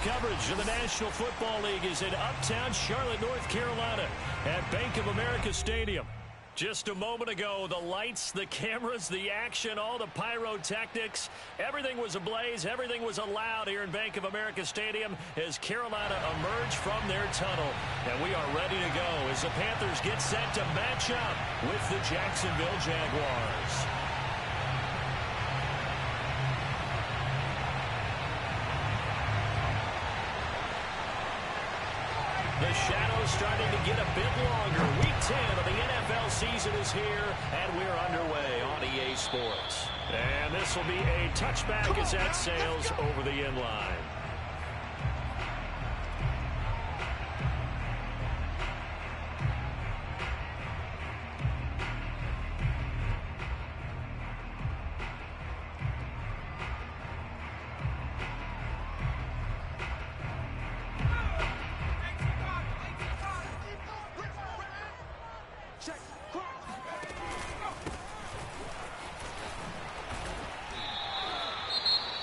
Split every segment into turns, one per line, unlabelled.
coverage of the National Football League is in uptown Charlotte, North Carolina at Bank of America Stadium. Just a moment ago, the lights, the cameras, the action, all the pyrotechnics, everything was ablaze, everything was allowed here in Bank of America Stadium as Carolina emerged from their tunnel. And we are ready to go as the Panthers get set to match up with the Jacksonville Jaguars. The shadow's starting to get a bit longer. Week 10 of the NFL season is here, and we're underway on EA Sports. And this will be a touchback as that sails over the end line.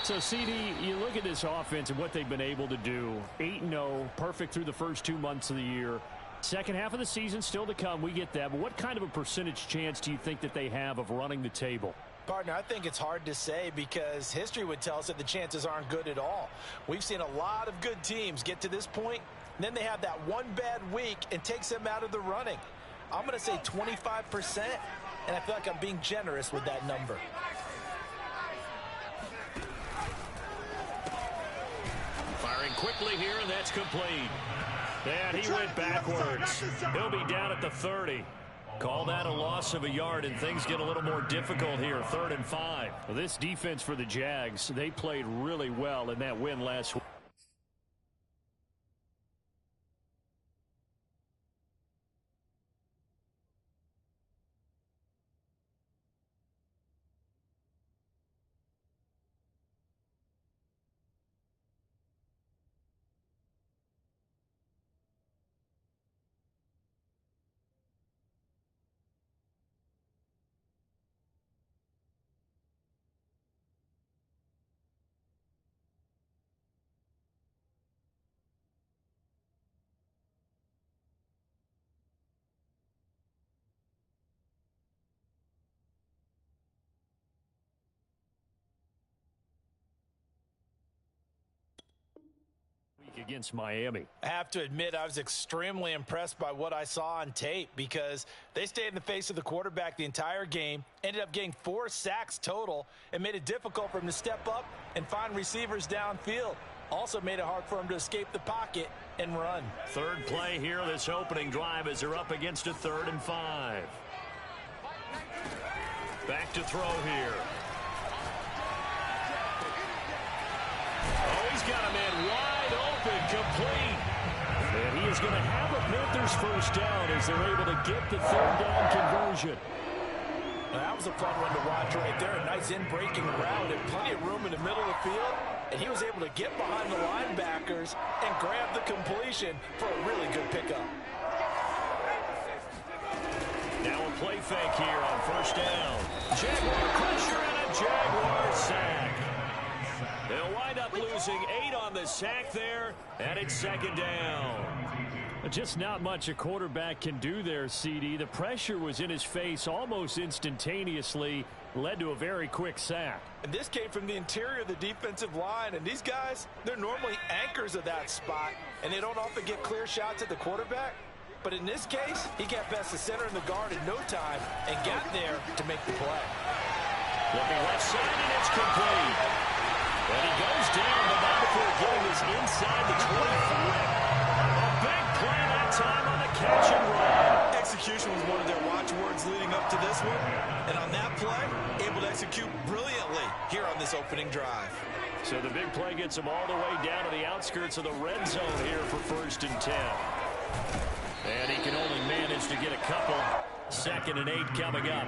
So, CD, you look at this offense and what they've been able to do. 8-0, perfect through the first 2 months of the year. Second half of the season still to come. We get that. But what kind of a percentage chance do you think that they have of running the table?
Partner, I think it's hard to say because history would tell us that the chances aren't good at all. We've seen a lot of good teams get to this point, and then they have that one bad week and takes them out of the running. I'm going to say 25%, and I feel like I'm being generous with that number.
Firing quickly here, and that's complete. And he went backwards. He'll be down at the 30. Call that a loss of a yard, and things get a little more difficult here, 3rd and 5. Well, this defense for the Jags, they played really well in that win last week. Against Miami.
I have to admit I was extremely impressed by what I saw on tape because they stayed in the face of the quarterback the entire game, ended up getting 4 sacks total, and made it difficult for him to step up and find receivers downfield. Also made it hard for him to escape the pocket and run.
Third play here, this opening drive as they're up against a 3rd and 5. Back to throw here. Oh, he's got him in wide open, complete. And he is going to have a Panthers first down as they're able to get the 3rd down conversion.
Now, that was a fun one to watch right there. A nice in-breaking route and plenty of room in the middle of the field. And he was able to get behind the linebackers and grab the completion for a really good pickup.
Now a play fake here on first down. Jaguar pressure and a Jaguar sack. They'll wind up losing 8 on the sack there, and it's 2nd down. Just not much a quarterback can do there, CD. The pressure was in his face almost instantaneously, led to a very quick sack.
And this came from the interior of the defensive line, and these guys, they're normally anchors of that spot, and they don't often get clear shots at the quarterback. But in this case, he got past the center and the guard in no time and got there to make the play.
Looking left side, and it's complete. And he goes down, but not before getting this inside the 25. A big play that time on the catch and run.
Execution was one of their watchwords leading up to this one. And on that play, able to execute brilliantly here on this opening drive.
So the big play gets him all the way down to the outskirts of the red zone here for 1st and 10. And he can only manage to get a couple. 2nd and 8 coming up.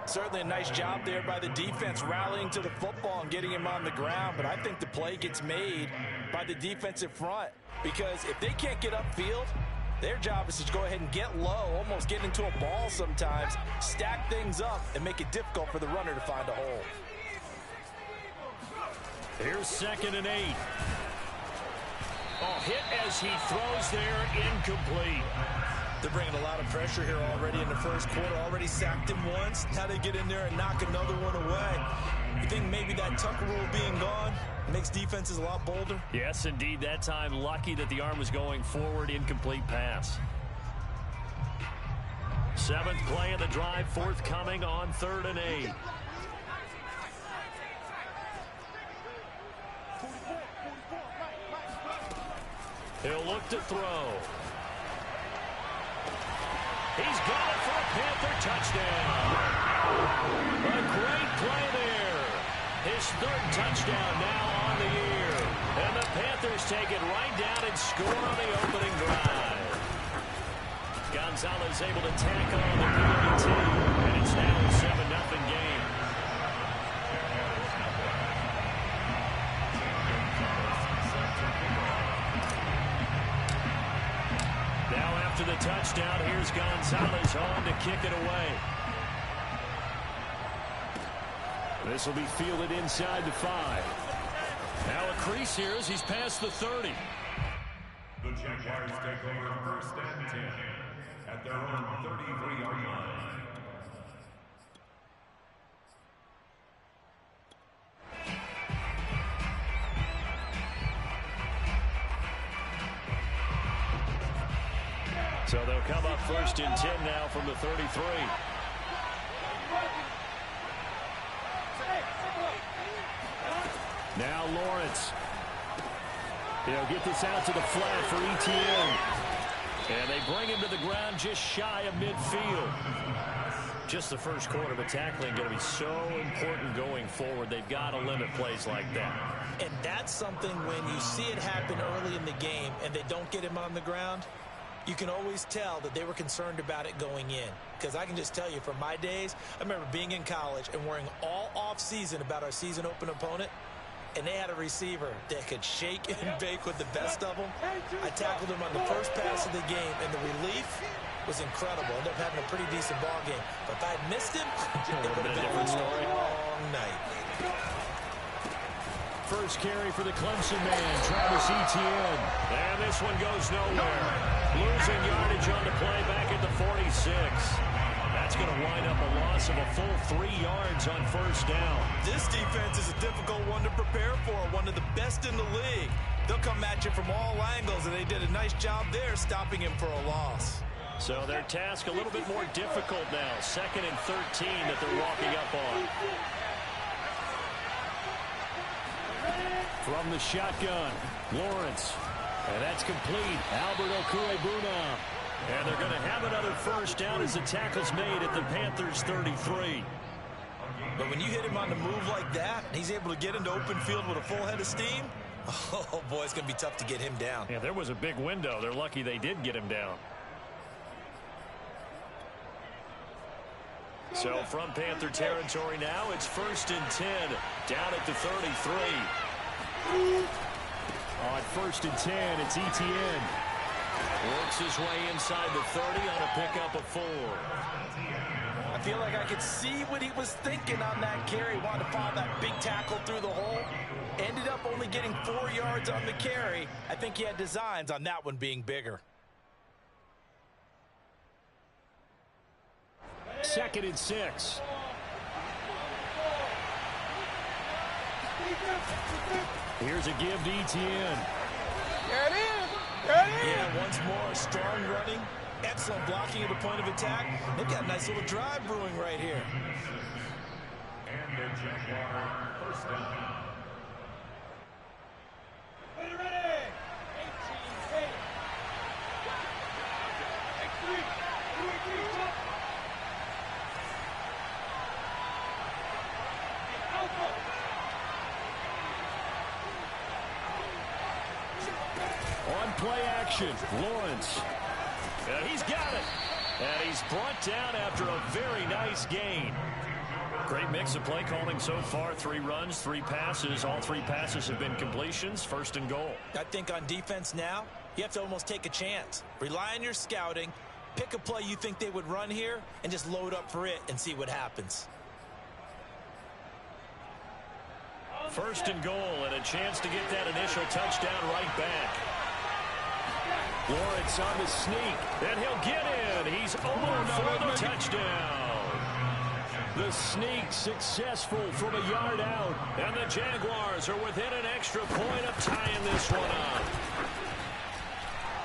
Certainly a nice job there by the defense rallying to the football and getting him on the ground. But I think the play gets made by the defensive front because if they can't get upfield, their job is to go ahead and get low, almost get into a ball sometimes, stack things up, and make it difficult for the runner to find a hole.
Here's 2nd and 8. Oh, hit as he throws there, incomplete.
They're bringing a lot of pressure here already in the first quarter. Already sacked him once. Now they get in there and knock another one away. You think maybe that Tucker rule being gone makes defenses a lot bolder?
Yes, indeed. That time, lucky that the arm was going forward. Incomplete pass. 7th play of the drive, forthcoming on 3rd and 8. He'll look to throw. He's got it for a Panther touchdown. A great play there. His 3rd touchdown now on the year. And the Panthers take it right down and score on the opening drive. Gonzalez able to tack on the PAT, and it's now a 7-0 game. Now after the touchdown, here's Gonzalez on to kick it away. This will be fielded inside the 5. Now a crease here as he's past the 30.
The Jaguars take over 1st and 10 at their own 33-yard line.
So they'll come up 1st and 10 now from the 33. Now Lawrence. He'll get this out to the flat for ETN. And they bring him to the ground just shy of midfield. Just the first quarter, but tackling going to be so important going forward. They've got to limit plays like that.
And that's something when you see it happen early in the game and they don't get him on the ground, you can always tell that they were concerned about it going in. Because I can just tell you from my days, I remember being in college and worrying all off-season about our season open opponent. And they had a receiver that could shake and bake with the best of them. I tackled him on the first pass of the game, and the relief was incredible. Ended up having a pretty decent ball game. But if I had missed him, it would have been a different story. Long night.
First carry for the Clemson man, Travis Etienne. And this one goes nowhere. Losing yardage on the play back at the 46. That's going to wind up a loss of a full 3 yards on 1st down.
This defense is a difficult one to prepare for, one of the best in the league. They'll come at you from all angles, and they did a nice job there stopping him for a loss.
So their task a little bit more difficult now. 2nd and 13 that they're walking up on. From the shotgun, Lawrence. And that's complete. Albert Okwuegbunam. And they're going to have another 1st down as the tackle's made at the Panthers' 33.
But when you hit him on the move like that, and he's able to get into open field with a full head of steam, oh, boy, it's going to be tough to get him down.
Yeah, there was a big window. They're lucky they did get him down. So from Panther territory now, it's 1st and 10 down at the 33. On 1st and 10, it's Etienne. Works his way inside the 30 on a pickup of 4.
I feel like I could see what he was thinking on that carry. Wanted to follow that big tackle through the hole. Ended up only getting 4 yards on the carry. I think he had designs on that one being bigger.
2nd and 6. Here's a give to Etienne.
There it is. There it is. Yeah, once more, strong running. Excellent blocking at the point of attack. They've got a nice little drive brewing right here.
And the Jaguar 1st down.
On play action, Lawrence. He's got it. And he's brought down after a very nice gain. Great mix of play calling so far. 3 runs, 3 passes. All 3 passes have been completions. 1st and goal.
I think on defense now, you have to almost take a chance. Rely on your scouting. Pick a play you think they would run here and just load up for it and see what happens.
1st and goal and a chance to get that initial touchdown right back. Lawrence on the sneak, and he'll get in. He's over for the touchdown. The sneak successful from a yard out, and the Jaguars are within an extra point of tying this one up.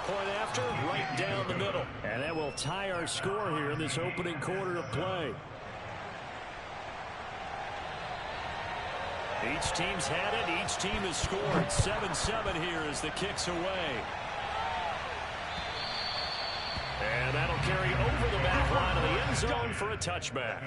Point after, right down the middle. And that will tie our score here in this opening quarter of play. Each team's had it. Each team has scored. 7-7 here as the kick's away. And that'll carry over the back line of the end zone for a touchback.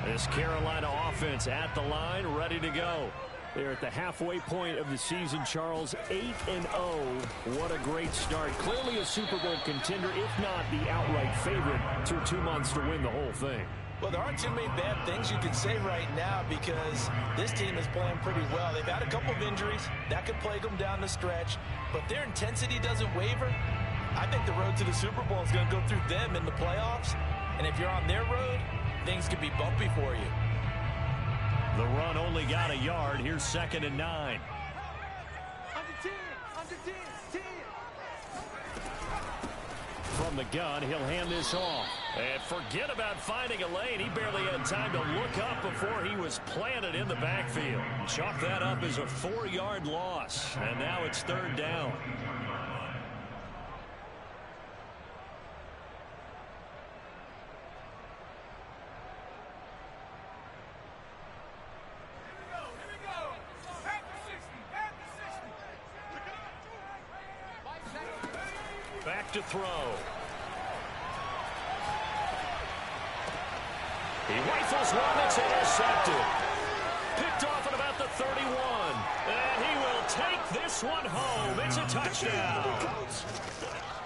This Carolina offense at the line, ready to go. They're at the halfway point of the season, Charles, 8-0. What a great start. Clearly a Super Bowl contender, if not the outright favorite, through 2 months to win the whole thing.
Well, there aren't too many bad things you can say right now because this team is playing pretty well. They've had a couple of injuries. That could plague them down the stretch. But their intensity doesn't waver. I think the road to the Super Bowl is going to go through them in the playoffs. And if you're on their road, things could be bumpy for you.
The run only got a yard. Here's 2nd and 9. From the gun, he'll hand this off. And forget about finding a lane. He barely had time to look up before he was planted in the backfield. Chalk that up as a 4-yard loss. And now it's 3rd down. Back to throw. He rifles one that's intercepted. Picked off at about the 31. And he will take this one home. It's a touchdown.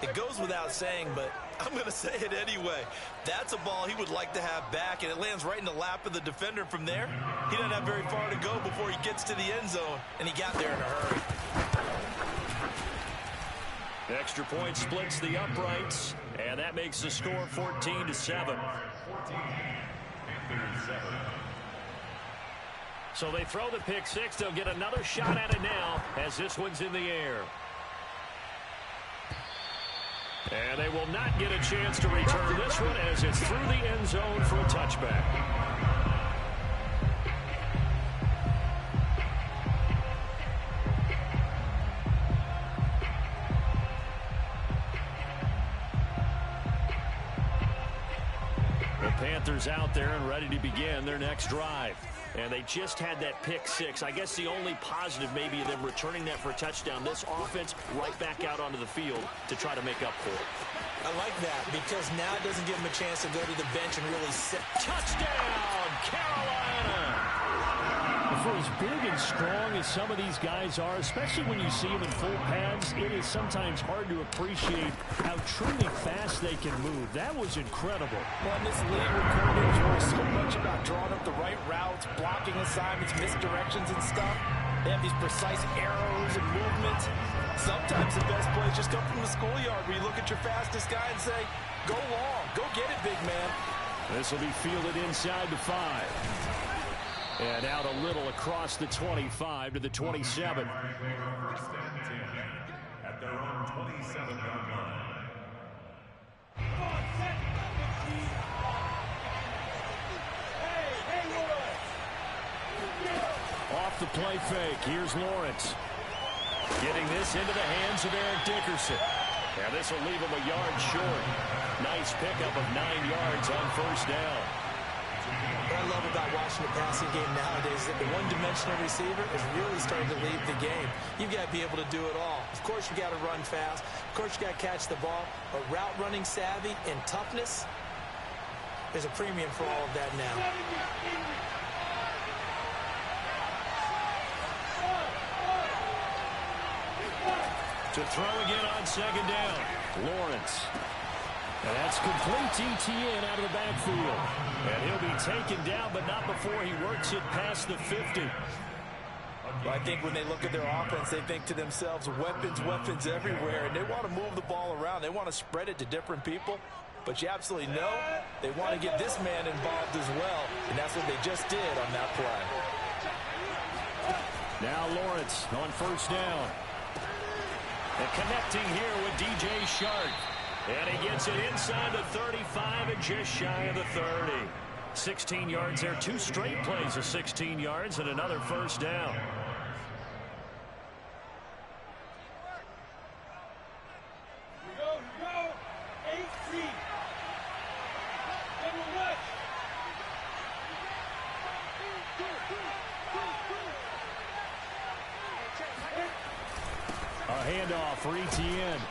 It goes without saying, but I'm going to say it anyway. That's a ball he would like to have back, and it lands right in the lap of the defender from there. He doesn't have very far to go before he gets to the end zone, and he got there in a hurry.
Extra point splits the uprights, and that makes the score 14-7. So they throw the pick six. They'll get another shot at it now as this one's in the air. And they will not get a chance to return this one as it's through the end zone for a touchback. Panthers out there and ready to begin their next drive. And they just had that pick six. I guess the only positive maybe of them returning that for a touchdown. This offense right back out onto the field to try to make up for it.
I like that because now it doesn't give them a chance to go to the bench and really sit.
Touchdown, Carolina! For as big and strong as some of these guys are, especially when you see them in full pads, it is sometimes hard to appreciate how truly fast they can move. That was incredible.
Well, in this league with coordinators worry so much about drawing up the right routes, blocking assignments, misdirections and stuff. They have these precise arrows and movements. Sometimes the best plays just come from the schoolyard where you look at your fastest guy and say, go long, go get it, big man.
This will be fielded inside the 5. And out a little across the 25 to the 27.
First and 10 at their own 27-yard line.
Off the play fake. Here's Lawrence. Getting this into the hands of Eric Dickerson. And this will leave him a yard short. Nice pickup of 9 yards on first down.
What I love about watching the passing game nowadays is that the one-dimensional receiver is really starting to lead the game. You've got to be able to do it all. Of course, you got to run fast. Of course, you got to catch the ball. But route running savvy and toughness, there's a premium for all of that now.
To throw again on second down. Lawrence. And that's complete ETN out of the backfield. And he'll be taken down, but not before he works it past the 50.
Well, I think when they look at their offense, they think to themselves, weapons everywhere, and they want to move the ball around. They want to spread it to different people. But you absolutely know they want to get this man involved as well, and that's what they just did on that play.
Now Lawrence on first down. And connecting here with DJ Shark. And he gets it inside the 35 and just shy of the 30. 16 yards there. 2 straight plays of 16 yards and another first down. Handoff for Etienne.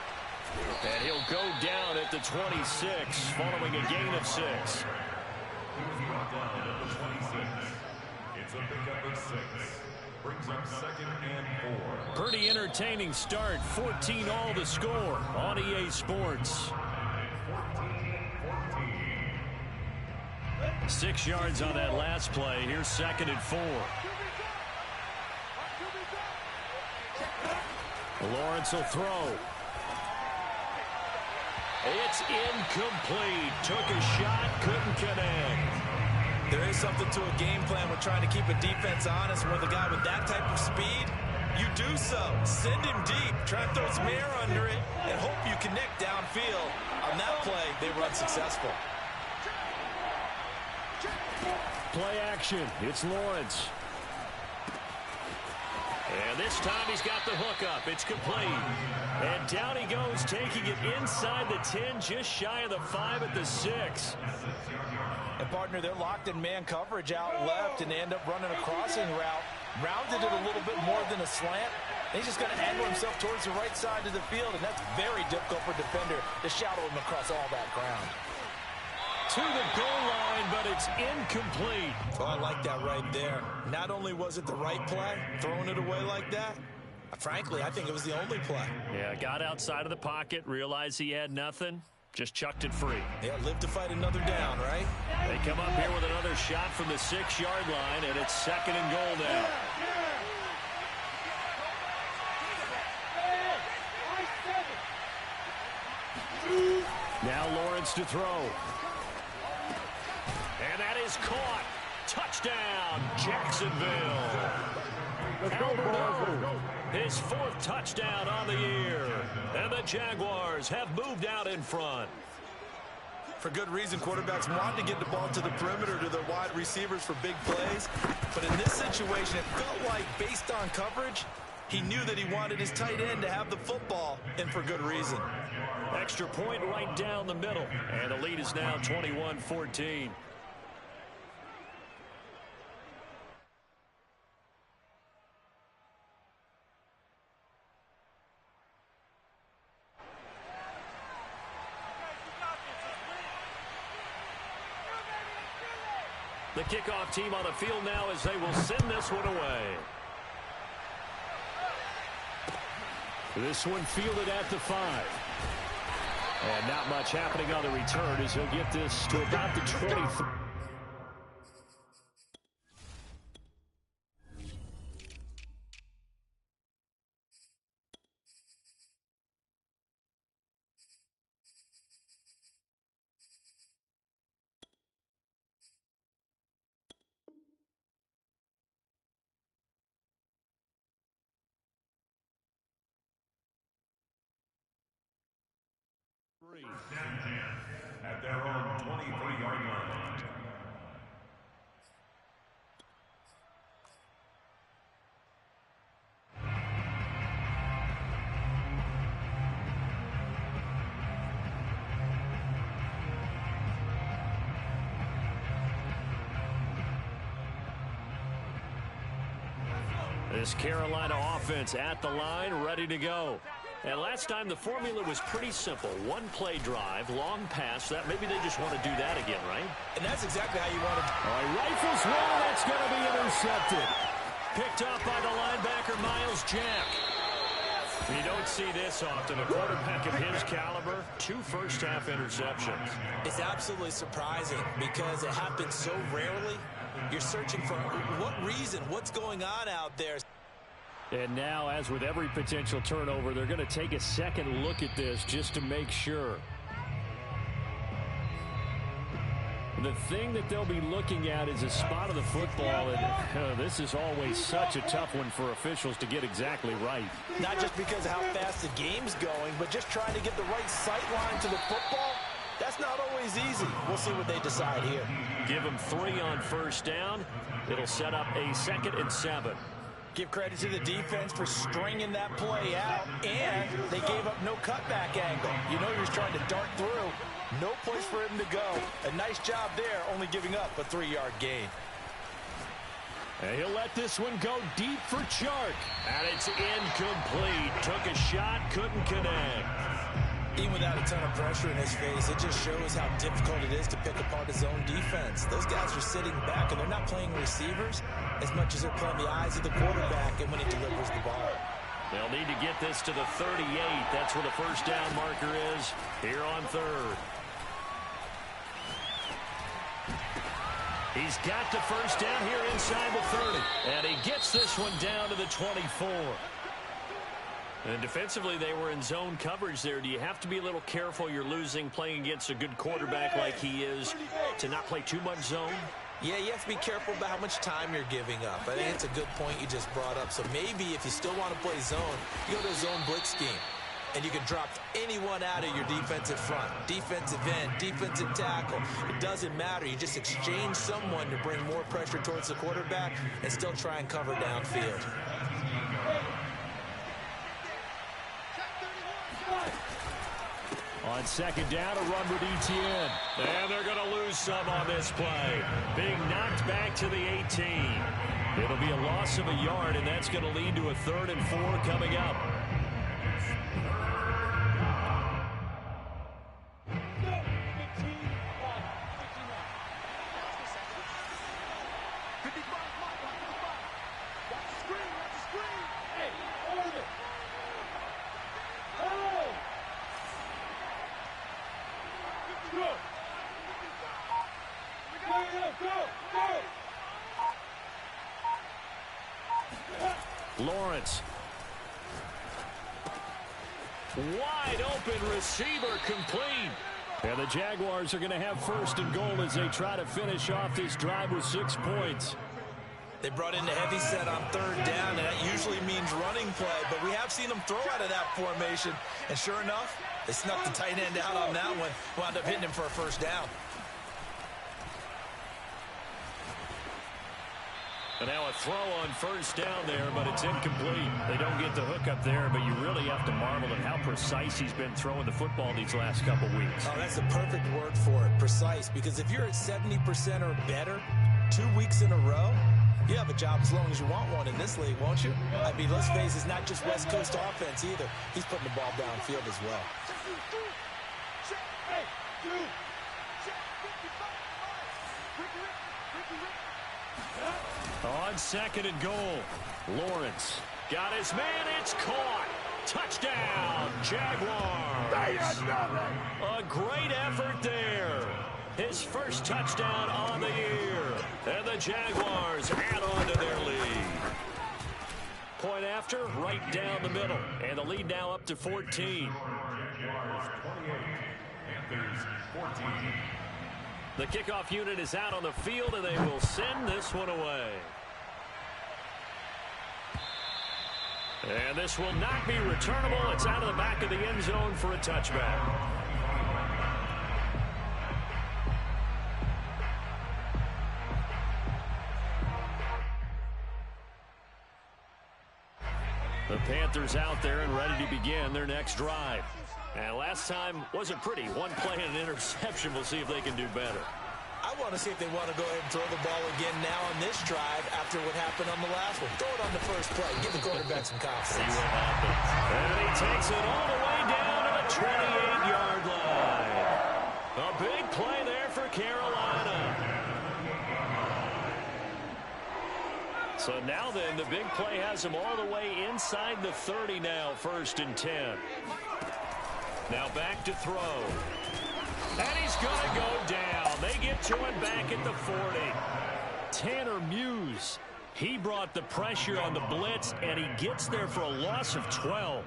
And he'll go down at the 26 following a gain of 6.
He was brought down at the 26. It's a pickup of 6. Brings up 2nd and 4.
Pretty entertaining start. 14 all the score on EA Sports. 6 yards on that last play. Here's 2nd and 4. Lawrence will throw. It's incomplete. Took a shot, couldn't connect.
There is something to a game plan with trying to keep a defense honest. With a guy with that type of speed, you do so. Send him deep. Try and throw some air under it and hope you connect downfield. On that play, they were unsuccessful.
Play action. It's Lawrence. And this time he's got the hook up. It's complete. And down he goes, taking it inside the 10, just shy of the 5 at the 6.
And, partner, they're locked in man coverage out left, and they end up running a crossing route. Rounded it a little bit more than a slant. And he's just going to angle himself towards the right side of the field, and that's very difficult for a defender to shadow him across all that ground.
To the goal line, but it's incomplete.
Oh, I like that right there. Not only was it the right play, throwing it away like that, frankly, I think it was the only play.
Yeah, got outside of the pocket, realized he had nothing, just chucked it free.
Yeah, live to fight another down, right?
They come up here with another shot from the 6-yard line, and it's 2nd and goal now. Now Lawrence to throw. And that is caught. Touchdown, Jacksonville. Alberto, his 4th touchdown on the year. And the Jaguars have moved out in front.
For good reason, quarterbacks want to get the ball to the perimeter to their wide receivers for big plays. But in this situation, it felt like, based on coverage, he knew that he wanted his tight end to have the football, and for good reason.
Extra point right down the middle. And the lead is now 21-14. The kickoff team on the field now as they will send this one away. This one fielded at the 5. And not much happening on the return as he'll get this to about the 23.
At their own 23-yard line.
This Carolina offense at the line, ready to go. And last time the formula was pretty simple. One play drive, long pass. That maybe they just want to do that again, right?
And that's exactly how you want to.
All right, rifles one. That's going to be intercepted. Picked up by the linebacker, Miles Jack. You don't see this often. A quarterback of his caliber, 2 first-half interceptions.
It's absolutely surprising because it happens so rarely. You're searching for what reason, what's going on out there.
And now, as with every potential turnover, they're going to take a second look at this just to make sure. The thing that they'll be looking at is a spot of the football, and this is always such a tough one for officials to get exactly right.
Not just because of how fast the game's going, but just trying to get the right sight line to the football. That's not always easy. We'll see what they decide here.
Give them 3 on first down. It'll set up a 2nd and 7.
Give credit to the defense for stringing that play out, and they gave up no cutback angle. You know he was trying to dart through. No place for him to go. A nice job there, only giving up a 3-yard gain.
And he'll let this one go deep for Chark. And it's incomplete. Took a shot, couldn't connect.
Even without a ton of pressure in his face, it just shows how difficult it is to pick apart his own defense. Those guys are sitting back, and they're not playing receivers as much as they're playing the eyes of the quarterback and when he delivers the ball.
They'll need to get this to the 38. That's where the first down marker is here on 3rd. He's got the first down here inside the 30. And he gets this one down to the 24. And defensively, they were in zone coverage there. Do you have to be a little careful? You're losing playing against a good quarterback like he is to not play too much zone?
Yeah, you have to be careful about how much time you're giving up. I think it's a good point you just brought up. So maybe if you still want to play zone, you go to a zone blitz scheme. And you can drop anyone out of your defensive front. Defensive end, defensive tackle. It doesn't matter. You just exchange someone to bring more pressure towards the quarterback and still try and cover downfield.
On 2nd down, a run with Etienne. And they're going to lose some on this play. Being knocked back to the 18. It'll be a loss of a yard, and that's going to lead to a 3rd and 4 coming up. Lawrence. Wide open receiver complete. And the Jaguars are going to have 1st and goal as they try to finish off this drive with 6 points.
They brought in the heavy set on 3rd down, and that usually means running play, but we have seen them throw out of that formation. And sure enough, they snuck the tight end out on that one, wound up hitting him for a 1st down.
And now a throw on 1st down there, but it's incomplete. They don't get the hook up there, but you really have to marvel at how precise he's been throwing the football these last couple weeks.
Oh, that's the perfect word for it, precise, because if you're at 70% or better 2 weeks in a row, you have a job as long as you want one in this league, won't you? I mean, let's face it, it's not just West Coast offense either. He's putting the ball downfield as well.
On 2nd and goal, Lawrence got his man. It's caught. Touchdown, Jaguars. A great effort there. His first touchdown on the year. And the Jaguars add on to their lead. Point after, right down the middle. And the lead now up to 14.
Jaguars 28, Panthers 14.
The kickoff unit is out on the field, and they will send this one away. And this will not be returnable. It's out of the back of the end zone for a touchback. The Panthers out there and ready to begin their next drive. And last time wasn't pretty. One play and an interception. We'll see if they can do better.
I want to see if they want to go ahead and throw the ball again now on this drive after what happened on the last one. Throw it on the first play. Give the quarterback some confidence.
See what happens. And he takes it all the way down to the 28-yard line. A big play there for Carolina. So now then, the big play has them all the way inside the 30 now, 1st and 10. Now back to throw. And he's going to go down. They get to him back at the 40. Tanner Muse He brought the pressure on the blitz, and he gets there for a loss of 12.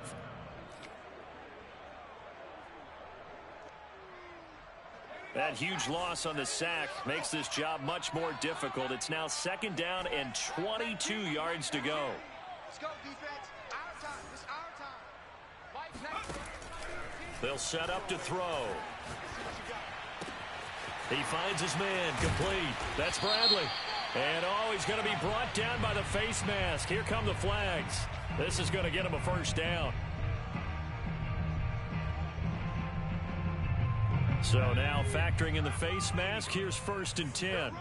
That huge loss on the sack makes this job much more difficult. It's now 2nd down and 22 yards to go.
Let's go, defense. Our time. It's our time.
They'll set up to throw. He finds his man, complete. That's Bradley. And, he's going to be brought down by the face mask. Here come the flags. This is going to get him a first down. So now factoring in the face mask, here's 1st and 10.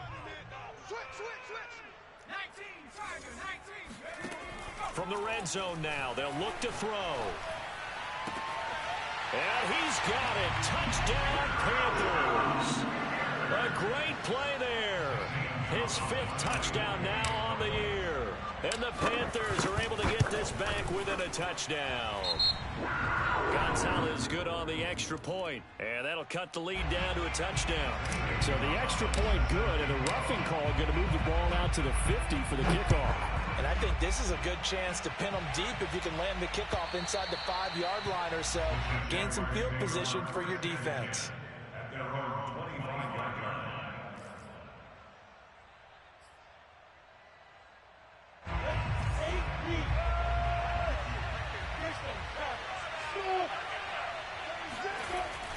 From the red zone now, they'll look to throw. And he's got it. Touchdown, Panthers. A great play there. His 5th touchdown now on the year. And the Panthers are able to get this back within a touchdown. Gonzalez good on the extra point. And that'll cut the lead down to a touchdown.
So the extra point good, and a roughing call going to move the ball out to the 50 for the kickoff.
And I think this is a good chance to pin them deep if you can land the kickoff inside the 5-yard line or so. Gain some field position for your defense.
At their own 25-yard line.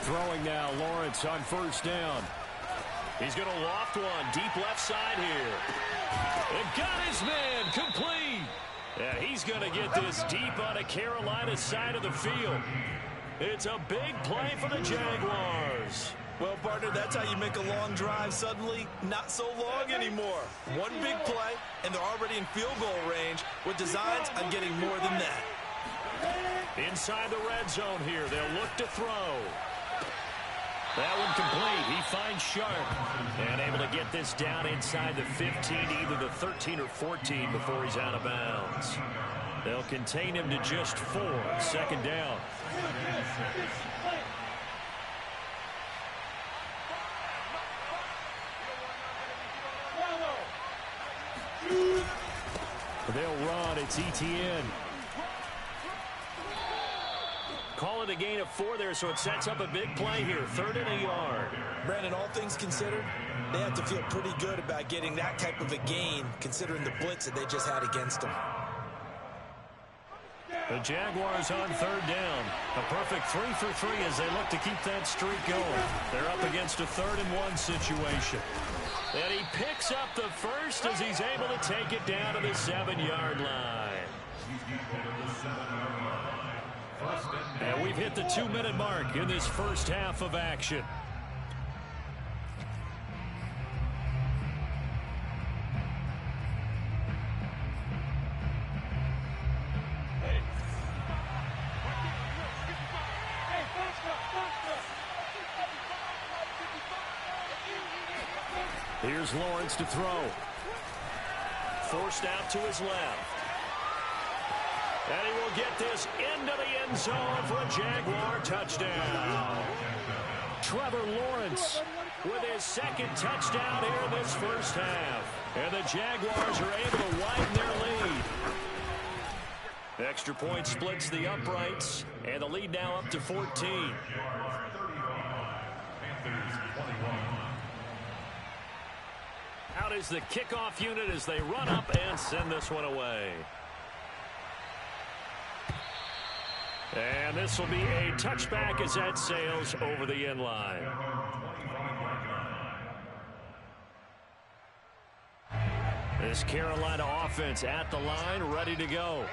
Throwing now, Lawrence on 1st down. He's going to loft one deep left side here. And got his man complete. And he's going to get this deep on a Carolina side of the field. It's a big play for the Jaguars.
Well, partner, that's how you make a long drive suddenly not so long anymore. One big play, and they're already in field goal range with designs on getting more than that.
Inside the red zone here, they'll look to throw. That one complete. He finds Sharp and able to get this down inside the 15, either the 13 or 14 before he's out of bounds. They'll contain him to just 4. 2nd down. They'll run. It's ETN. Call it a gain of 4 there, so it sets up a big play here. 3rd and a yard.
Brandon, all things considered, they have to feel pretty good about getting that type of a gain, considering the blitz that they just had against them.
The Jaguars on 3rd down. A perfect 3 for 3 as they look to keep that streak going. They're up against a 3rd and 1 situation. And he picks up the first as he's able to take it down to the 7-yard line. And we've hit the 2-minute mark in this first half of action. Here's Lawrence to throw. Forced out to his left. And he will get this into the end zone for a Jaguar touchdown. Trevor Lawrence with his 2nd touchdown here in this first half. And the Jaguars are able to widen their lead. Extra point splits the uprights, and the lead now up to 14. Out is the kickoff unit as they run up and send this one away. And this will be a touchback as that sails over the end line. This Carolina offense at the line, ready to go.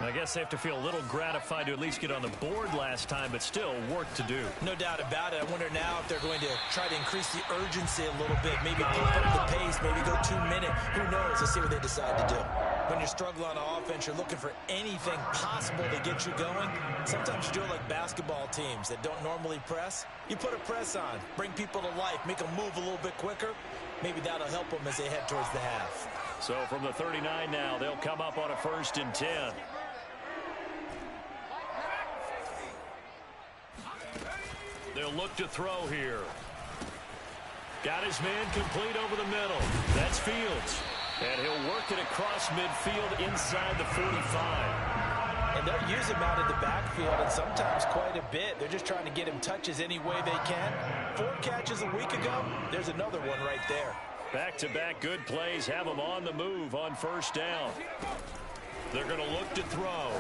I guess they have to feel a little gratified to at least get on the board last time, but still work to do.
No doubt about it. I wonder now if they're going to try to increase the urgency a little bit, maybe beef up the pace, maybe go 2-minute. Who knows? Let's see what they decide to do. When you're struggling on offense, you're looking for anything possible to get you going. Sometimes you do it like basketball teams that don't normally press. You put a press on, bring people to life, make them move a little bit quicker. Maybe that'll help them as they head towards the half.
So from the 39 now, they'll come up on a 1st and 10. They'll look to throw here. Got his man complete over the middle. That's Fields. And he'll work it across midfield inside the 45.
And they'll use him out in the backfield, and sometimes quite a bit. They're just trying to get him touches any way they can. 4 catches a week ago. There's another one right there.
Back-to-back good plays have him on the move on first down. They're going to look to throw.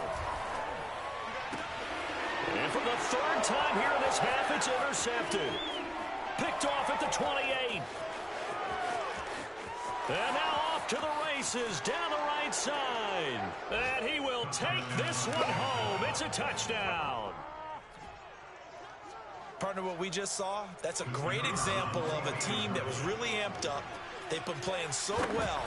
And for the 3rd time here in this half, it's intercepted. Picked off at the 28. And now off to the races down the right side. And he will take this one home. It's a touchdown.
Partner, what we just saw, that's a great example of a team that was really amped up. They've been playing so well,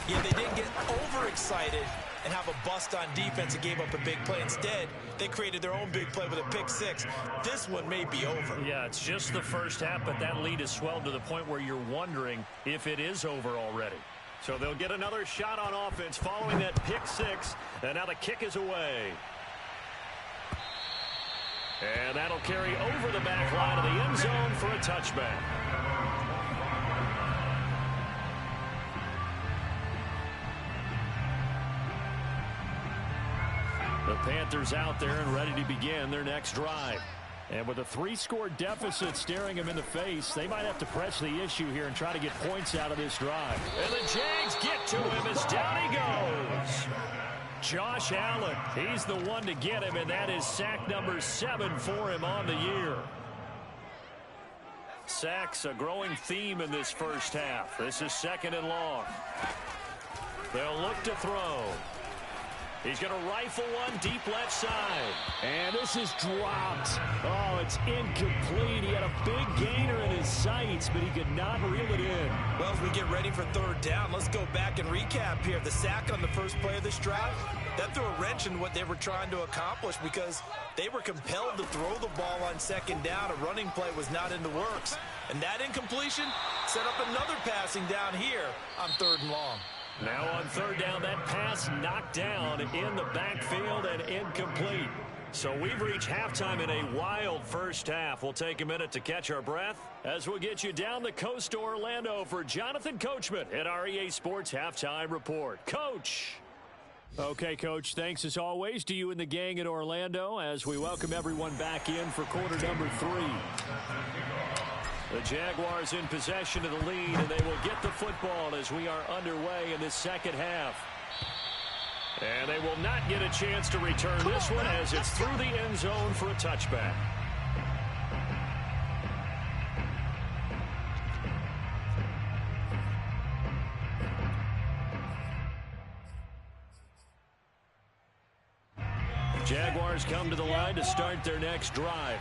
yet they didn't get overexcited and have a bust on defense and gave up a big play. Instead, they created their own big play with a pick-6. This one may be over.
Yeah, it's just the first half, but that lead has swelled to the point where you're wondering if it is over already. So they'll get another shot on offense following that pick-6, and now the kick is away. And that'll carry over the back line of the end zone for a touchback. The Panthers out there and ready to begin their next drive. And with a 3-score deficit staring them in the face, they might have to press the issue here and try to get points out of this drive. And the Jags get to him as down he goes. Josh Allen, he's the one to get him, and that is sack number 7 for him on the year. Sacks a growing theme in this first half. This is 2nd and long. They'll look to throw. He's going to rifle one deep left side.
And this is dropped. Oh, it's incomplete. He had a big gainer in his sights, but he could not reel it in.
Well, as we get ready for 3rd down, let's go back and recap here. The sack on the first play of this drive, that threw a wrench in what they were trying to accomplish because they were compelled to throw the ball on 2nd down. A running play was not in the works. And that incompletion set up another passing down here on 3rd and long.
Now on 3rd down, that pass knocked down in the backfield and incomplete. So we've reached halftime in a wild first half. We'll take a minute to catch our breath as we'll get you down the coast to Orlando for Jonathan Coachman at our EA Sports Halftime Report. Coach.
Okay, Coach, thanks as always to you and the gang in Orlando as we welcome everyone back in for quarter number 3.
The Jaguars in possession of the lead, and they will get the football as we are underway in this second half. And they will not get a chance to return this one as it's through the end zone for a touchback. Jaguars come to the line to start their next drive.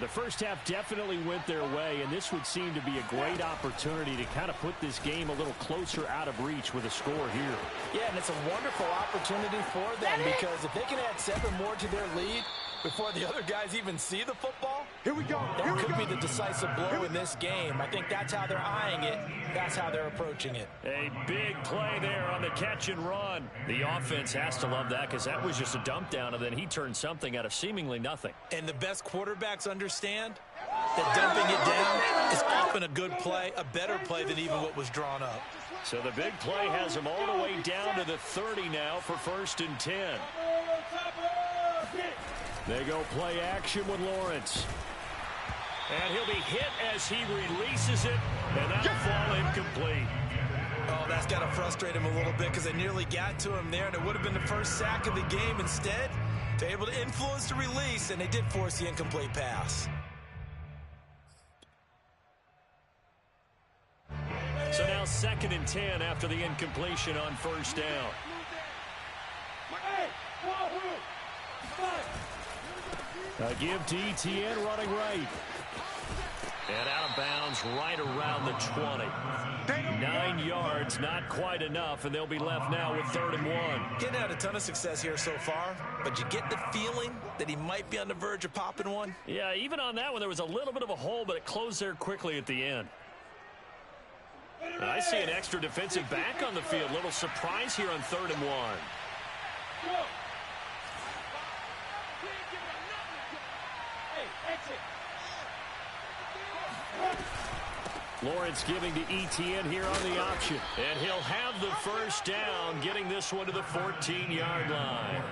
The first half definitely went their way, and this would seem to be a great opportunity to kind of put this game a little closer out of reach with a score here.
Yeah, and it's a wonderful opportunity for them because if they can add 7 more to their lead before the other guys even see the football,
Here we go.
that could be the decisive blow in this game. I think that's how they're eyeing it. That's how they're approaching it.
A big play there on the catch and run. The offense has to love that because that was just a dump down, and then he turned something out of seemingly nothing.
And the best quarterbacks understand that dumping it down is often a good play, a better play than even what was drawn up.
So the big play has him all the way down to the 30 now for 1st and 10.
They go play action with Lawrence.
And he'll be hit as he releases it, and that'll fall incomplete.
Oh, that's got to frustrate him a little bit because they nearly got to him there, and it would have been the first sack of the game. Instead, they're able to influence the release, and they did force the incomplete pass.
So now 2nd and 10 after the incompletion on 1st down.
A give to Etienne running right.
And out of bounds right around the 20. 9 yards, not quite enough, and they'll be left now with 3rd and 1.
Getting had a ton of success here so far, but you get the feeling that he might be on the verge of popping one.
Yeah, even on that one, there was a little bit of a hole, but it closed there quickly at the end. And I see an extra defensive back on the field. Little surprise here on 3rd and 1. Lawrence giving to ETN here on the option. And he'll have the first down, getting this one to the 14-yard line.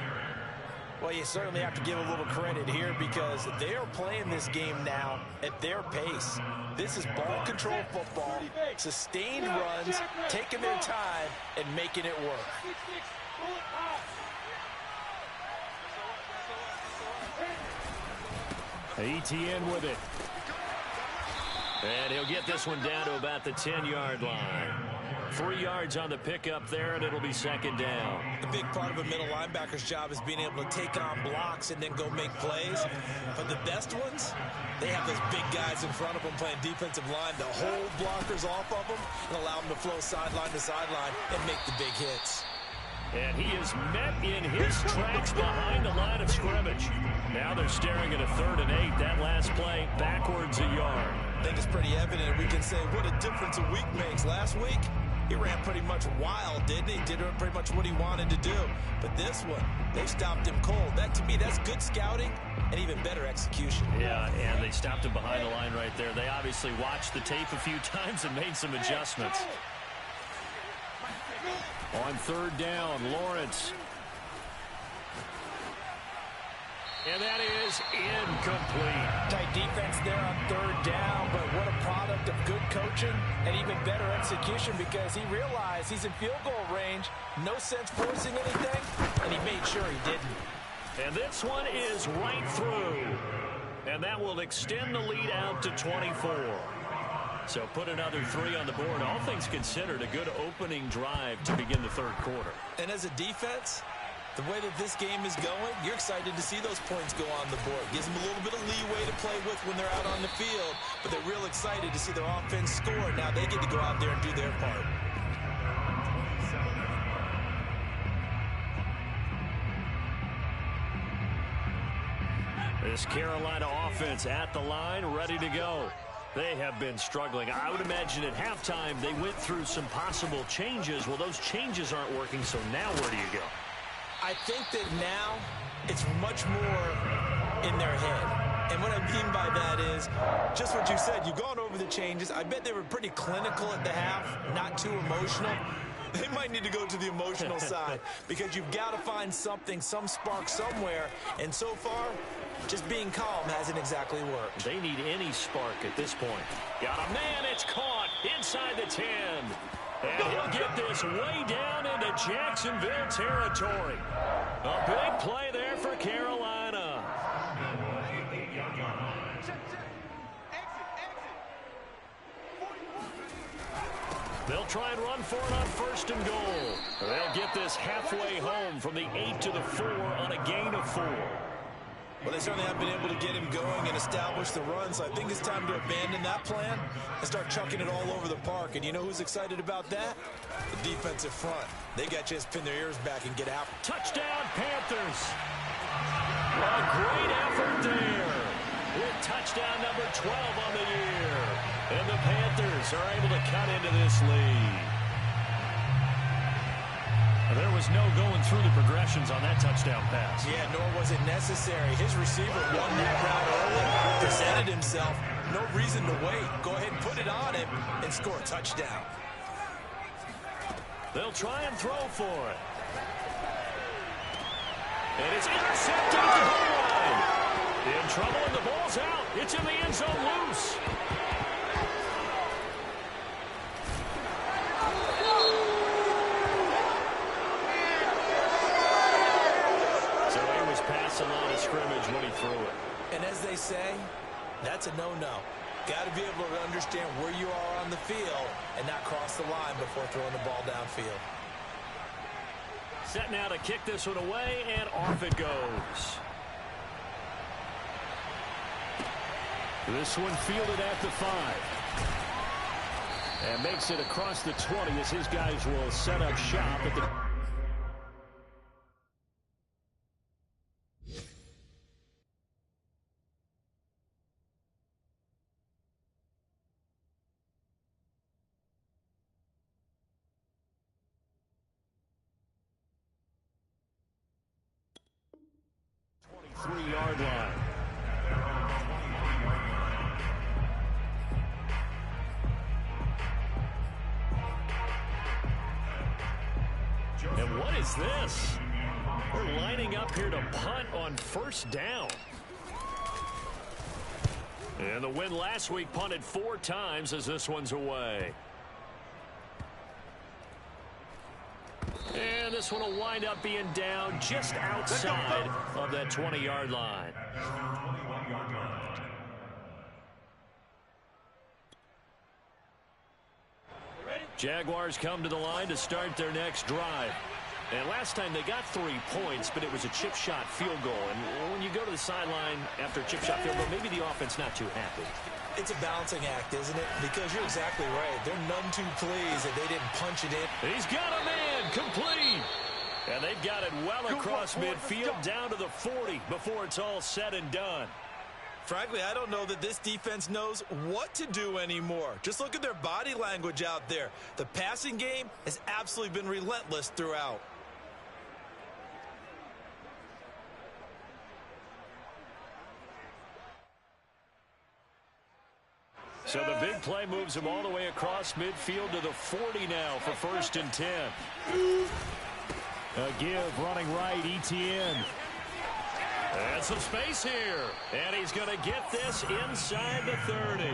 Well, you certainly have to give a little credit here because they are playing this game now at their pace. This is ball control football, sustained runs, taking their time, and making it work.
ETN with it. And he'll get this one down to about the 10-yard line. 3 yards on the pickup there, and it'll be second down.
A big part of a middle linebacker's job is being able to take on blocks and then go make plays. But the best ones, they have those big guys in front of them playing defensive line to hold blockers off of them and allow them to flow sideline to sideline and make the big hits.
And he is met in his tracks behind the line of scrimmage. Now they're staring at a 3rd and 8. That last play, backwards a yard.
I think it's pretty evident. We can say what a difference a week makes. Last week, he ran pretty much wild, didn't he? Did pretty much what he wanted to do. But this one, they stopped him cold. That, to me, that's good scouting and even better execution.
Yeah, and they stopped him behind the line right there. They obviously watched the tape a few times and made some adjustments. On 3rd down, Lawrence. And that is incomplete.
Tight defense there on 3rd down, but what a product of good coaching and even better execution because he realized he's in field goal range, no sense forcing anything, and he made sure he didn't.
And this one is right through. And that will extend the lead out to 24. So put another 3 on the board. All things considered, a good opening drive to begin the 3rd quarter.
And as a defense, the way that this game is going, you're excited to see those points go on the board. Gives them a little bit of leeway to play with when they're out on the field, but they're real excited to see their offense score. Now they get to go out there and do their part.
This Carolina offense at the line, ready to go. They have been struggling. I would imagine at halftime they went through some possible changes. Well, those changes aren't working, so now where do you go?
I think that now it's much more in their head.
And what I mean by that is just what you said. You've gone over the changes. I bet they were pretty clinical at the half, not too emotional. They might need to go to the emotional side because you've got to find something, some spark somewhere. And so far, just being calm hasn't exactly worked.
They need any spark at this point. Got a man, it's caught inside the 10. And he'll get this way down into Jacksonville territory. A big play there for Carolina. They'll try and run for it on 1st and goal. They'll get this halfway home from the 8 to the 4 on a gain of 4.
Well, they certainly have been able to get him going and establish the run, so I think it's time to abandon that plan and start chucking it all over the park. And you know who's excited about that? The defensive front. They got to just pin their ears back and get out.
Touchdown, Panthers. A great effort there. With touchdown number 12 on the year. And the Panthers are able to cut into this lead. There was no going through the progressions on that touchdown pass.
Yeah, nor was it necessary. His receiver won that route early, presented himself. No reason to wait. Go ahead and put it on him and score a touchdown.
They'll try and throw for it. And it's intercepted at the goal line. In trouble, and the ball's out. It's in the end zone loose. Passing on a scrimmage when he threw it.
And as they say, that's a no-no. Got to be able to understand where you are on the field and not cross the line before throwing the ball downfield.
Set now to kick this one away, and off it goes. This one fielded at the 5. And makes it across the 20 as his guys will set up shop at the... And what is this? We're lining up here to punt on first down. And the win last week punted 4 times as this one's away. And this one will wind up being down just outside of that 20-yard line. Jaguars come to the line to start their next drive. And last time they got 3 points, but it was a chip shot field goal. And when you go to the sideline after a chip shot field goal, maybe the offense not too happy.
It's a balancing act, isn't it? Because you're exactly right. They're none too pleased that they didn't punch it in.
He's got a man complete. And they've got it well across midfield down to the 40 before it's all said and done.
Frankly, I don't know that this defense knows what to do anymore. Just look at their body language out there. The passing game has absolutely been relentless throughout.
So the big play moves him all the way across midfield to the 40 now for 1st and 10.
A give running right, Etienne.
And some space here. And he's going to get this inside the 30.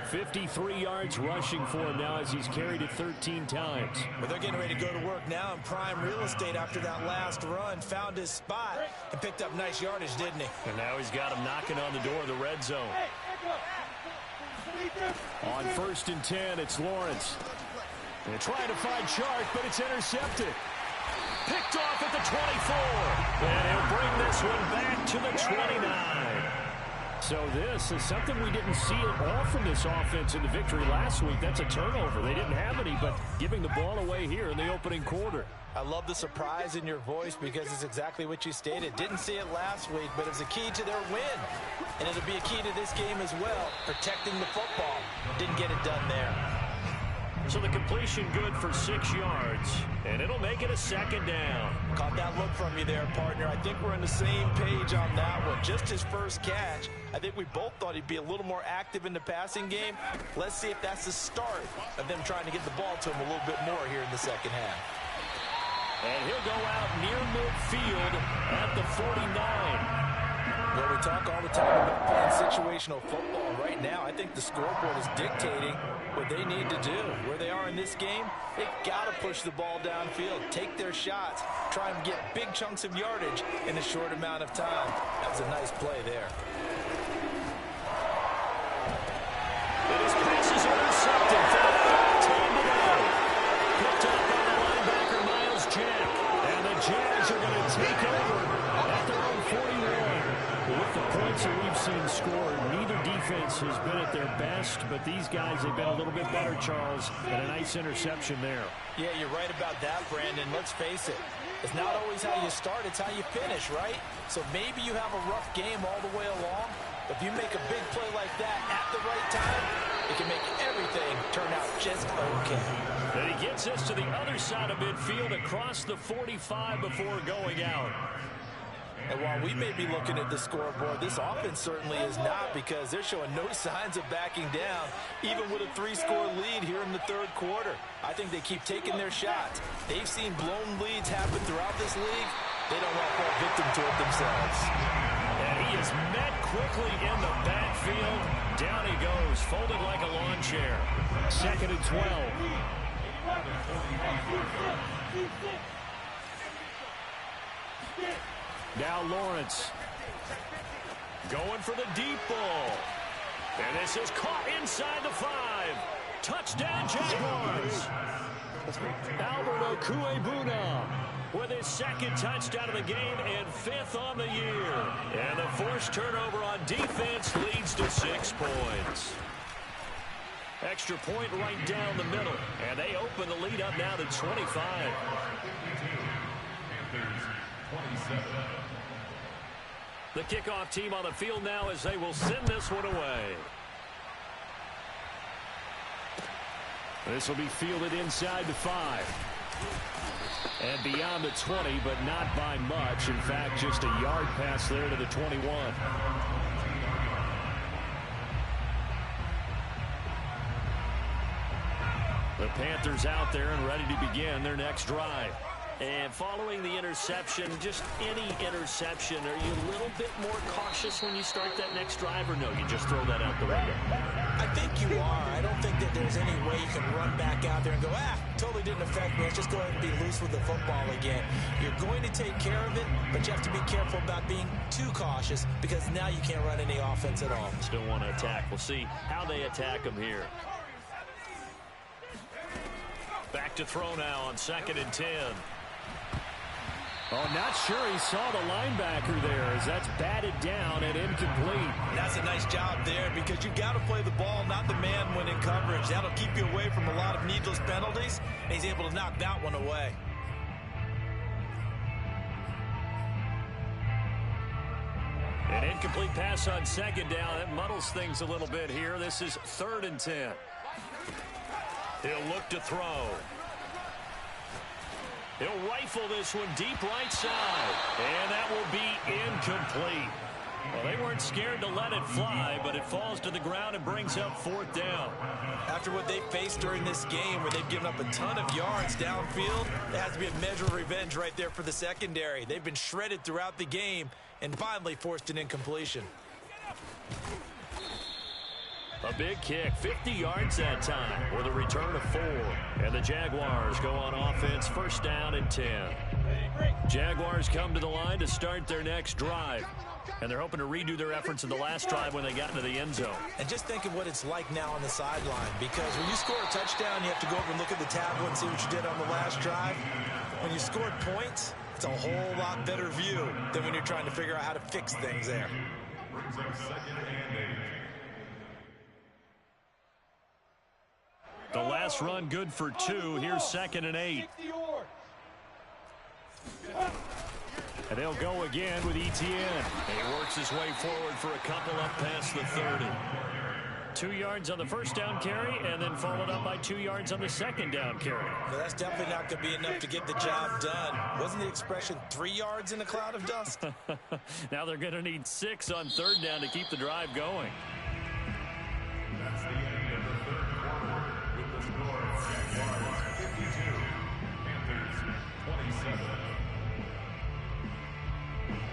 53 yards rushing for him now as he's carried it 13 times.
But they're getting ready to go to work now in prime real estate after that last run. Found his spot and picked up nice yardage, didn't he?
And now he's got him knocking on the door of the red zone.
On 1st and 10, it's Lawrence. They're trying to find Chark, but it's intercepted.
Picked off at the 24. And he'll bring this one back to the 29.
So this is something we didn't see at all from this offense in the victory last week. That's a turnover. They didn't have any, but giving the ball away here in the opening quarter.
I love the surprise in your voice because it's exactly what you stated. Didn't see it last week, but it's a key to their win. And it'll be a key to this game as well, protecting the football. Didn't get it done there.
So the completion good for 6 yards, and it'll make it a 2nd down.
Caught that look from you there, partner. I think we're on the same page on that one. Just his first catch. I think we both thought he'd be a little more active in the passing game. Let's see if that's the start of them trying to get the ball to him a little bit more here in the second half.
And he'll go out near midfield at the 49.
Well, we talk all the time about playing situational football. Right now, I think the scoreboard is dictating what they need to do. Where they are in this game, they've got to push the ball downfield, take their shots, try and get big chunks of yardage in a short amount of time. That was a nice play there.
And his pass is intercepted for the 3rd time today. Picked up by the linebacker, Miles Jack. And the Jags are going to take over at their own 41.
With the points that we've seen scored, neither defense has been at their best, but these guys have been a little bit better, Charles, and a nice interception there.
Yeah, you're right about that, Brandon. Let's face it. It's not always how you start, it's how you finish, right? So maybe you have a rough game all the way along, but if you make a big play like that at the right time, it can make everything turn out just okay.
And he gets us to the other side of midfield across the 45 before going out.
And while we may be looking at the scoreboard, this offense certainly is not, because they're showing no signs of backing down, even with a 3-score lead here in the 3rd quarter. I think they keep taking their shots. They've seen blown leads happen throughout this league. They don't want to fall victim to it themselves.
And he is met quickly in the backfield. Down he goes, folded like a lawn chair.
2nd and 12. Now Lawrence.
Going for the deep ball. And this is caught inside the 5. Touchdown, Jaguars. Albert Okuebuna with his 2nd touchdown of the game and 5th on the year. And the forced turnover on defense leads to 6 points. Extra point right down the middle. And they open the lead up now to 25. The kickoff team on the field now as they will send this one away.
This will be fielded inside the 5. And beyond the 20, but not by much. In fact, just a yard pass there to the 21. The Panthers out there and ready to begin their next drive.
And following the interception, just any interception, are you a little bit more cautious when you start that next drive, or no, you just throw that out the window?
I think you are. I don't think that there's any way you can run back out there and go, totally didn't affect me. Let's just go ahead and be loose with the football again. You're going to take care of it, but you have to be careful about being too cautious because now you can't run any offense at all.
Still want to attack. We'll see how they attack them here. Back to throw now on 2nd and 10.
Oh, not sure he saw the linebacker there as that's batted down and incomplete.
That's a nice job there because you've got to play the ball, not the man when in coverage. That'll keep you away from a lot of needless penalties, and he's able to knock that one away.
An incomplete pass on 2nd down. That muddles things a little bit here. This is 3rd and 10. He'll look to throw. He'll rifle this one deep right side. And that will be incomplete. Well, they weren't scared to let it fly, but it falls to the ground and brings up 4th down.
After what they faced during this game where they've given up a ton of yards downfield, there has to be a measure of revenge right there for the secondary. They've been shredded throughout the game and finally forced an incompletion.
A big kick, 50 yards that time with a return of 4. And the Jaguars go on offense, 1st down and 10. Jaguars come to the line to start their next drive. And they're hoping to redo their efforts in the last drive when they got into the end zone.
And just think of what it's like now on the sideline, because when you score a touchdown, you have to go over and look at the tablet and see what you did on the last drive. When you scored points, it's a whole lot better view than when you're trying to figure out how to fix things there.
Brings up 2nd and 8.
The last run good for 2. Here's 2nd and 8. And they'll go again with Etienne. He works his way forward for a couple up past the 30. 2 yards on the 1st down carry, and then followed up by 2 yards on the 2nd down carry.
Well, that's definitely not going to be enough to get the job done. Wasn't the expression 3 yards in a cloud of dust?
Now they're going to need 6 on 3rd down to keep the drive going.
That's the end of the 3rd quarter with the score Jaguars 52, Panthers 27.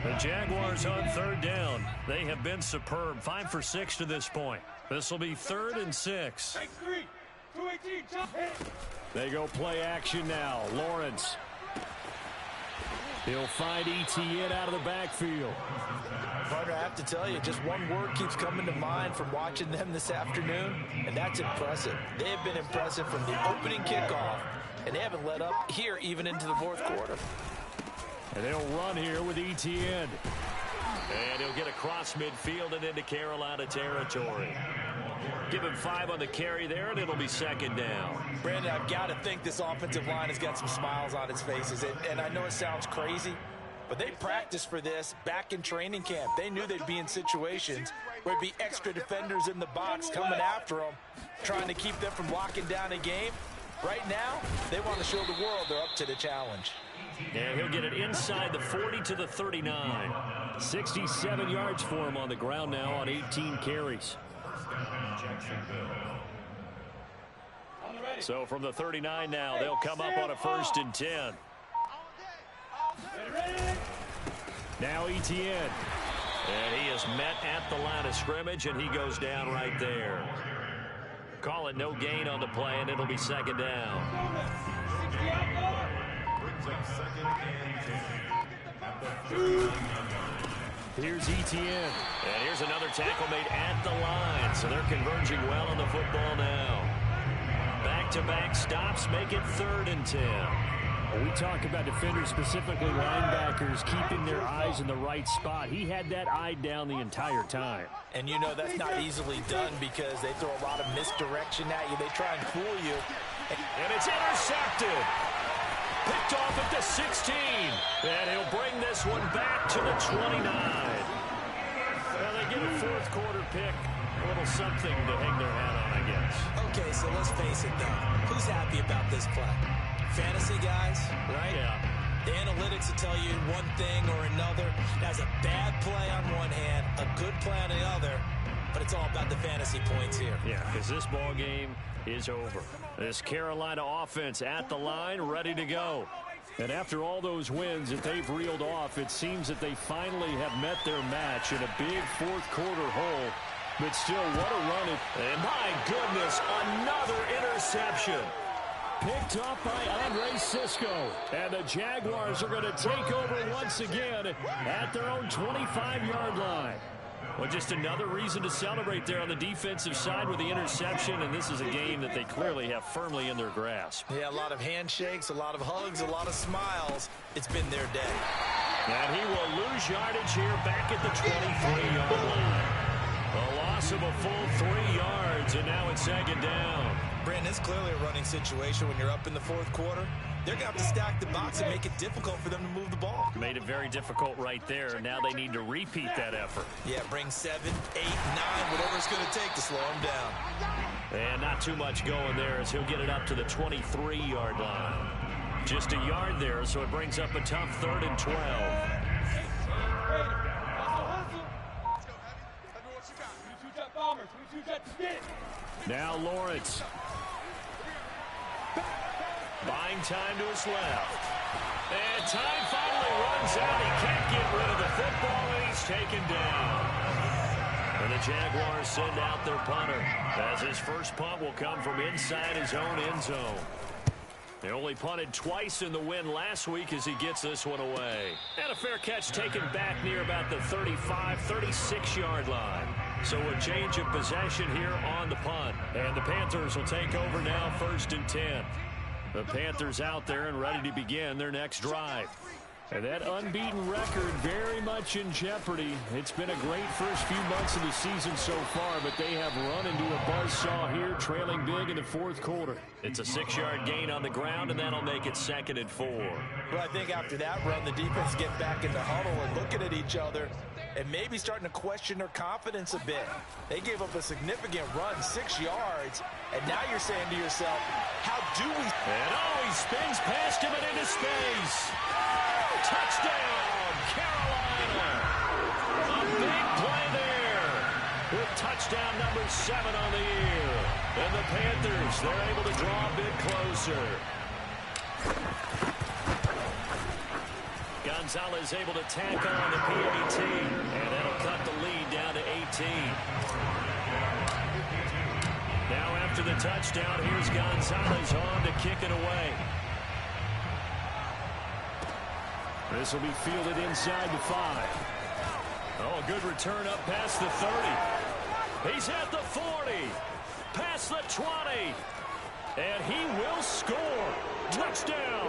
The Jaguars on 3rd down. They have been superb. 5 for 6 to this point. This will be 3rd and 6. They go play action now. Lawrence. He'll find Etienne out of the backfield.
Partner, I have to tell you, just one word keeps coming to mind from watching them this afternoon, and that's impressive. They have been impressive from the opening kickoff, and they haven't let up here even into the 4th quarter.
And they'll run here with Etienne. And he'll get across midfield and into Carolina territory. Give him 5 on the carry there, and it'll be 2nd down.
Brandon, I've got to think this offensive line has got some smiles on its faces. And I know it sounds crazy, but they practiced for this back in training camp. They knew they'd be in situations where there'd be extra defenders in the box coming after them, trying to keep them from locking down a game. Right now, they want to show the world they're up to the challenge.
And he'll get it inside the 40 to the 39. 67 yards for him on the ground now on 18 carries. So from the 39 now, they'll come up on a 1st and 10. Now Etienne. And he is met at the line of scrimmage, and he goes down right there. Call it no gain on the play, and it'll be 2nd down.
Brings up 2nd and 10 at the 39.
Here's Etienne. And here's another tackle made at the line. So they're converging well on the football now. Back-to-back stops make it 3rd and 10.
We talk about defenders, specifically linebackers, keeping their eyes in the right spot. He had that eye down the entire time.
And you know that's not easily done because they throw a lot of misdirection at you. They try and fool you.
And it's intercepted. Picked off at the 16. And he'll bring this one back to the 29. Well, they get a 4th quarter pick. A little something to hang their hat on, I guess.
Okay, so let's face it, though. Who's happy about this play? Fantasy guys, right?
Yeah.
The analytics will tell you one thing or another. That's a bad play on one hand, a good play on the other, but it's all about the fantasy points here.
Yeah, because this ball game is over. This Carolina offense at the line, ready to go.
And after all those wins that they've reeled off, it seems that they finally have met their match in a big fourth-quarter hole. But still, what a run. And my goodness, another interception. Picked up by Andre Cisco. And the Jaguars are going to take over once again at their own 25-yard line. Well, just another reason to celebrate there on the defensive side with the interception, and this is a game that they clearly have firmly in their grasp.
Yeah, a lot of handshakes, a lot of hugs, a lot of smiles. It's been their day.
And he will lose yardage here back at the 23-yard line. A loss of a full 3 yards, and now it's second down.
Brandon, it's clearly a running situation when you're up in the fourth quarter. They're going to have to stack the box and make it difficult for them to move the ball.
Made it very difficult right there. Now they need to repeat that effort.
Yeah, bring 7, 8, 9, whatever it's going to take to slow him down.
And not too much going there as he'll get it up to the 23-yard line. Just a yard there, so it brings up a tough 3rd and 12. Now Lawrence. Buying time to his left. And time finally runs out. He can't get rid of the football, and he's taken down. And the Jaguars send out their punter, as his first punt will come from inside his own end zone. They only punted twice in the win last week as he gets this one away. And a fair catch taken back near about the 35, 36-yard line. So a change of possession here on the punt. And the Panthers will take over now 1st and 10. The Panthers out there and ready to begin their next drive. And that unbeaten record very much in jeopardy. It's been a great first few months of the season so far, but they have run into a buzzsaw here, trailing big in the fourth quarter. It's a 6-yard gain on the ground, and that'll make it 2nd and 4.
Well, I think after that run, the defense get back in the huddle and looking at each other and maybe starting to question their confidence a bit. They gave up a significant run, 6 yards, and now you're saying to yourself, how do we...
And he spins past him and into space. Touchdown, Carolina. A big play there with touchdown number 7 on the year. And the Panthers, they're able to draw a bit closer. Gonzalez able to tack on the PAT, and that'll cut the lead down to 18. Now after the touchdown, here's Gonzalez on to kick it away. This will be fielded inside the 5. Oh, a good return up past the 30. He's at the 40. Past the 20. And he will score. Touchdown.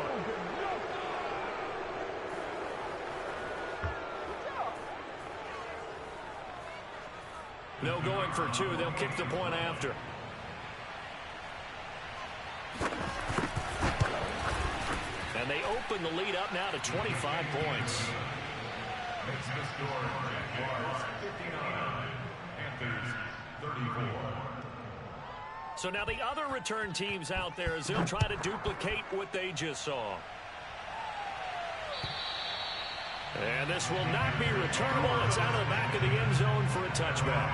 No going for 2. They'll kick the point after. And they open the lead up now to 25 points.
Makes the score Jaguars 59, Panthers 34.
So now the other return teams out there as they'll try to duplicate what they just saw. And this will not be returnable. It's out of the back of the end zone for a touchback.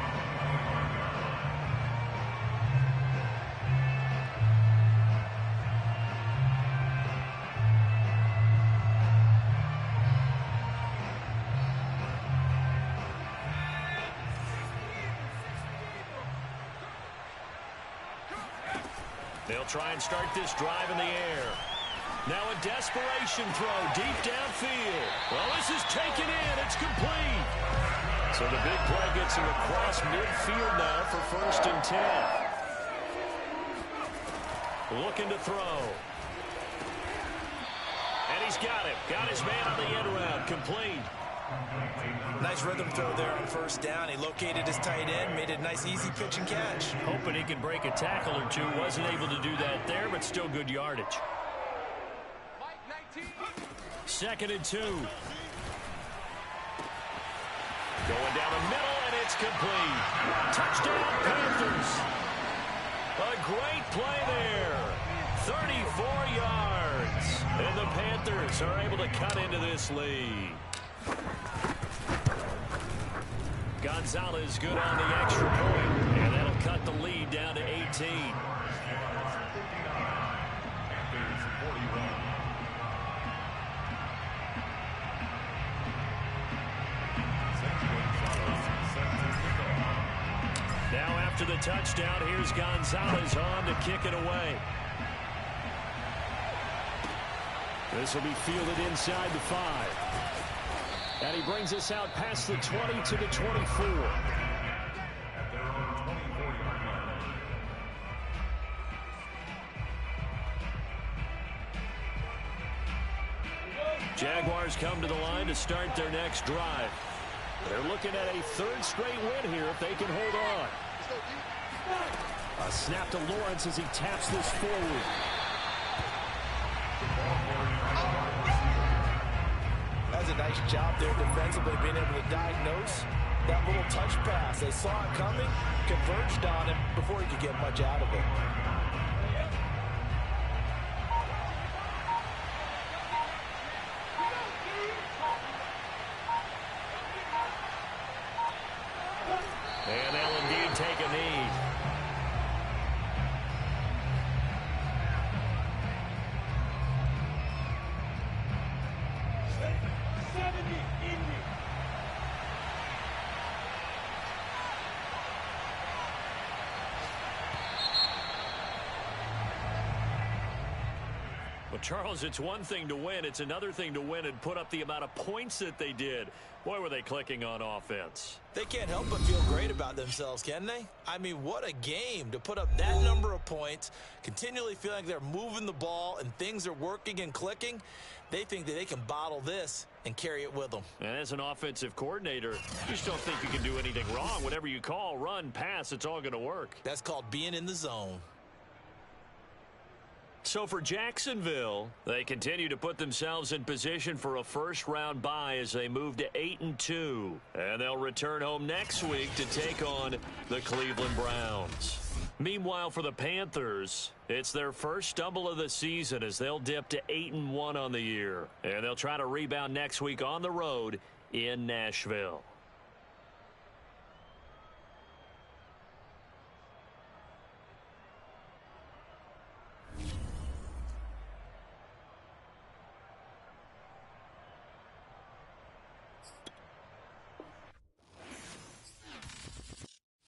They'll try and start this drive in the air. Now a desperation throw deep downfield. Well, this is taken in. It's complete. So the big play gets him across midfield now for 1st and 10. Looking to throw. And he's got it. Got his man on the end round. Complete.
Nice rhythm throw there on 1st down. He located his tight end, made a nice easy pitch and catch.
Hoping he can break a tackle or two. Wasn't able to do that there, but still good yardage. 2nd and 2. Going down the middle, and it's complete. Touchdown, Panthers. A great play there. 34 yards. And the Panthers are able to cut into this lead. Gonzalez good on the extra point, and that'll cut the lead down to 18.
to the touchdown. Here's Gonzalez on to kick it away. This will be fielded inside the 5. And he brings us out past the 20 to the 24.
At their own 24-yard line.
Jaguars come to the line to start their next drive. They're looking at a 3rd straight win here if they can hold on. A snap to Lawrence as he taps this forward.
That's a nice job there defensively, being able to diagnose that little touch pass. They saw it coming, converged on him before he could get much out of it.
And they'll indeed take a knee. Well, Charles, it's one thing to win. It's another thing to win and put up the amount of points that they did. Boy, were they clicking on offense.
They can't help but feel great about themselves, can they? I mean, what a game to put up that number of points, continually feeling like they're moving the ball and things are working and clicking. They think that they can bottle this and carry it with them.
And as an offensive coordinator, you just don't think you can do anything wrong. Whatever you call, run, pass, it's all going to work.
That's called being in the zone.
So for Jacksonville, they continue to put themselves in position for a first-round bye as they move to 8-2. And they'll return home next week to take on the Cleveland Browns. Meanwhile, for the Panthers, it's their first stumble of the season as they'll dip to 8-1 on the year. And they'll try to rebound next week on the road in Nashville.